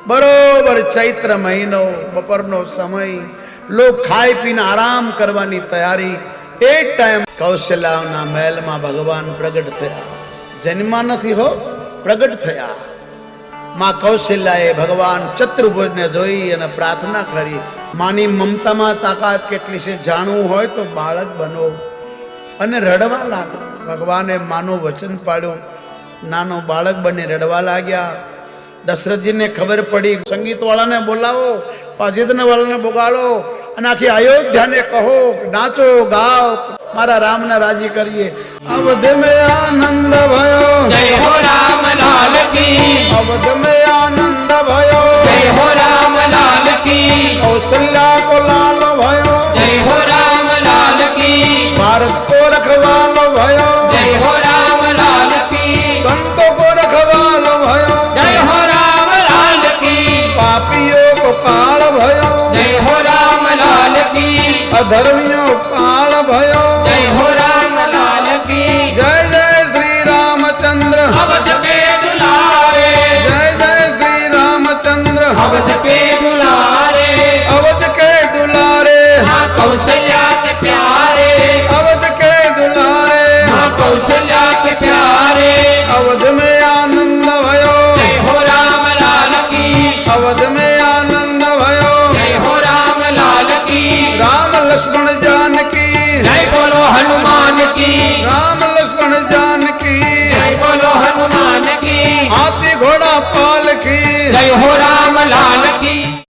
बरोबर चैत्र महीनो बपरनो समय लोग खाई पीने आराम करवानी तैयारी एक टाइम कौशल्याना महल में भगवान प्रगट थया जन्मा नहीं हो प्रगट थया मां कौशल्याए भगवान चतुर्भुज ने जोई अने प्रार्थना करी मानी ममता में ताकत केटली छे जाणवू होय तो बाळक बनो अने रडवा लागो भगवाने मानो वचन पाड्यो नानो बाळक बनी रडवा लाग्या दशरथ जी ने खबर पड़ी संगीत वाला ने बोलावो पाजिदन वाला ने बोगाड़ो અને આખી અયોધ્યાને કહો નાચો ગાઓ મારા રામને રાજી કરીએ અવધ મે આનંદ ભયો जय हो राम लाल की अवध में आनंद भयो जय हो राम लाल की कौशल्या को लाल भयो जय हो राम लाल की भारत को रखवालो भयो जय हो राम लाल की संतों को रखवालो भयो जय हो राम लाल की पापियों को काल भयो जय हो राम लाल की अधर्मियों काल भयो जय हो राम लाल की जय जय श्री रामचंद्र अवध के दुलारे जय जय श्री रामचंद्र अवध के दुलारे अवध के दुलारे माँ कौशल्या के प्यारे अवध के दुलारे माँ कौशल्या के प्यारे अवध में आनंद भयो जय हो राम लाल की अवध में आनंद भयो जय हो राम लाल की राम लक्ष्मण जानकी